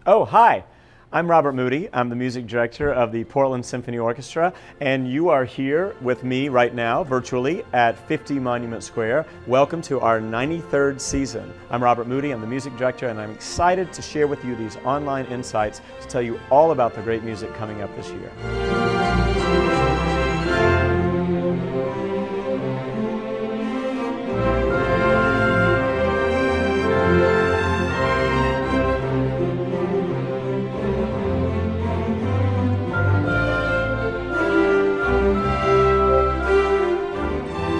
Oh, hi. I'm Robert Moody. I'm the music director of the Portland Symphony Orchestra, and you are here with me right now, virtually, at 50 Monument Square. Welcome to our 93rd season. I'm Robert Moody, I'm the music director, and I'm excited to share with you these online insights to tell you all about the great music coming up this year.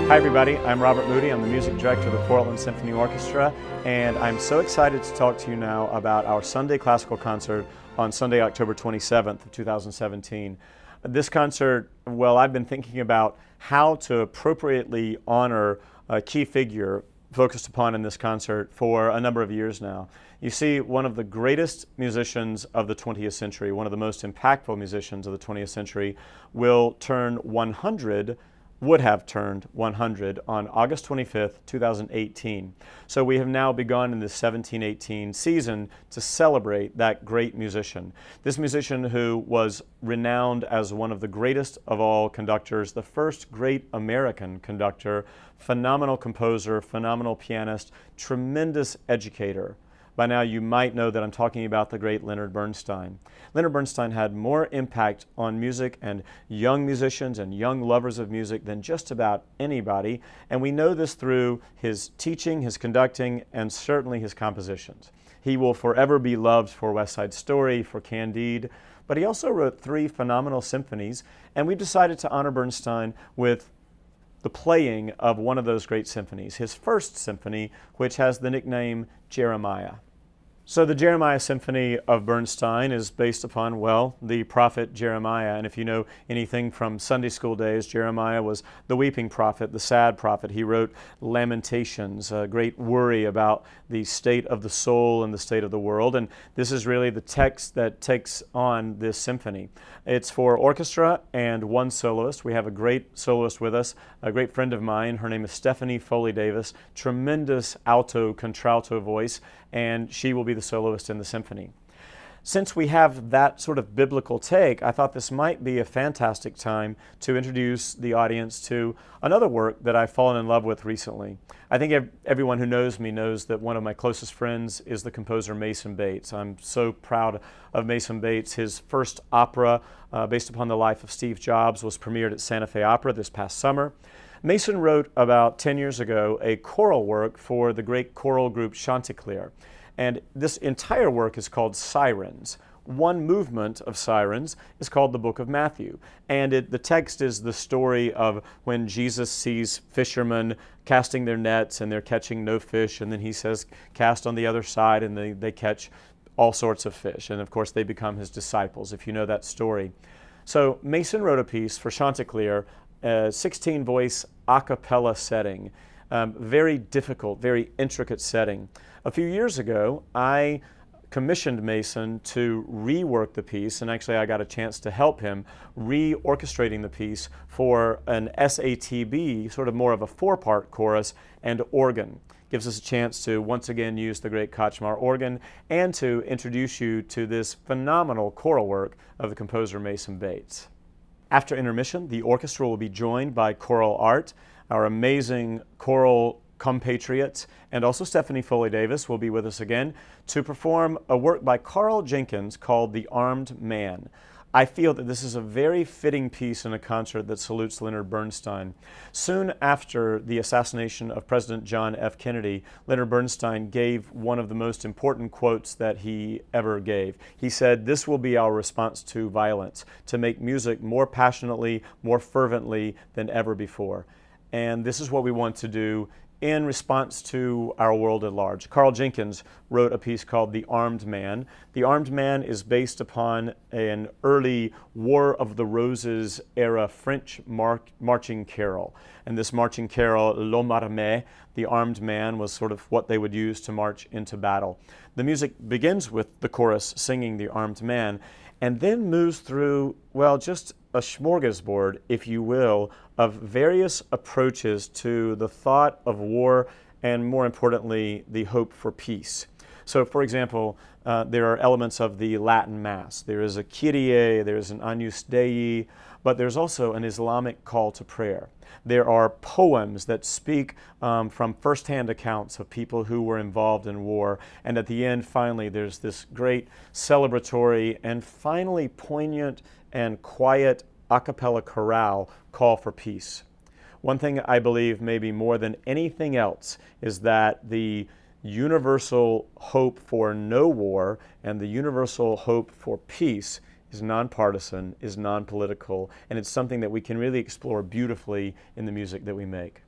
Hi everybody, I'm Robert Moody. I'm the music director of the Portland Symphony Orchestra, and I'm so excited to talk to you now about our Sunday classical concert on Sunday, October 27th of 2017. This concert, well, I've been thinking about how to appropriately honor a key figure focused upon in this concert for a number of years now. You see, one of the greatest musicians of the 20th century, one of the most impactful musicians of the 20th century, will turn 100 would have turned 100 on August 25th, 2018. So we have now begun in the 17-18 season to celebrate that great musician. This musician who was renowned as one of the greatest of all conductors, the first great American conductor, phenomenal composer, phenomenal pianist, tremendous educator. By now you might know that I'm talking about the great Leonard Bernstein. Leonard Bernstein had more impact on music and young musicians and young lovers of music than just about anybody, and we know this through his teaching, his conducting, and certainly his compositions. He will forever be loved for West Side Story, for Candide, but he also wrote 3 phenomenal symphonies, and we decided to honor Bernstein with the playing of one of those great symphonies, his first symphony, which has the nickname Jeremiah. So the Jeremiah Symphony of Bernstein is based upon, well, the prophet Jeremiah. And if you know anything from Sunday school days, Jeremiah was the weeping prophet, the sad prophet. He wrote Lamentations, a great worry about the state of the soul and the state of the world. And this is really the text that takes on this symphony. It's for orchestra and one soloist. We have a great soloist with us, a great friend of mine. Her name is Stephanie Foley-Davis, tremendous alto contralto voice, and she will be the soloist in the symphony. Since we have that sort of biblical take, I thought this might be a fantastic time to introduce the audience to another work that I've fallen in love with recently. I think everyone who knows me knows that one of my closest friends is the composer Mason Bates. I'm so proud of Mason Bates. His first opera, based upon the life of Steve Jobs, was premiered at Santa Fe Opera this past summer. Mason wrote about 10 years ago a choral work for the great choral group Chanticleer. And this entire work is called Sirens. One movement of Sirens is called the Book of Matthew. And the text is the story of when Jesus sees fishermen casting their nets and they're catching no fish, and then he says, cast on the other side, and they catch all sorts of fish. And of course they become his disciples, if you know that story. So Mason wrote a piece for Chanticleer, a 16-voice a cappella setting. Very difficult, very intricate setting. A few years ago, I commissioned Mason to rework the piece, and actually I got a chance to help him re-orchestrating the piece for an SATB, sort of more of a 4-part chorus and organ. Gives us a chance to once again use the great Koczmar organ and to introduce you to this phenomenal choral work of the composer Mason Bates. After intermission, the orchestra will be joined by choral art, our amazing choral compatriots, and also Stephanie Foley-Davis will be with us again to perform a work by Jenkins called The Armed Man. I feel that this is a very fitting piece in a concert that salutes Leonard Bernstein. Soon after the assassination of President John F. Kennedy, Leonard Bernstein gave one of the most important quotes that he ever gave. He said, "This will be our response to violence, to make music more passionately, more fervently than ever before." And this is what we want to do in response to our world at large. Jenkins wrote a piece called The Armed Man. The Armed Man is based upon an early War of the Roses era French marching carol. And this marching carol, L'Homme Armé, the armed man, was sort of what they would use to march into battle. The music begins with the chorus singing The Armed Man, and then moves through, well, just a smorgasbord, if you will, of various approaches to the thought of war and, more importantly, the hope for peace. So, for example, there are elements of the Latin Mass. There is a Kyrie, there is an Agnus Dei, but there's also an Islamic call to prayer. There are poems that speak from firsthand accounts of people who were involved in war. And at the end, finally, there's this great celebratory and finally poignant and quiet a cappella chorale call for peace. One thing I believe maybe more than anything else is that the universal hope for no war and the universal hope for peace is nonpartisan, is non-political, and it's something that we can really explore beautifully in the music that we make.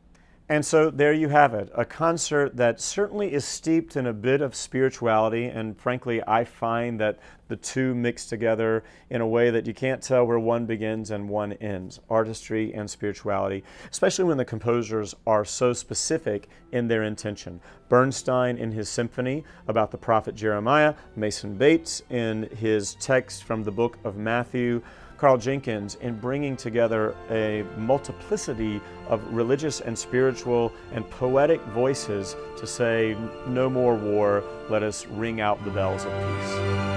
And so there you have it, a concert that certainly is steeped in a bit of spirituality, and frankly, I find that the two mix together in a way that you can't tell where one begins and one ends, artistry and spirituality, especially when the composers are so specific in their intention. Bernstein in his Symphony about the prophet Jeremiah, Mason Bates in his text from the book of Matthew, Carl Jenkins in bringing together a multiplicity of religious and spiritual and poetic voices to say, no more war, let us ring out the bells of peace.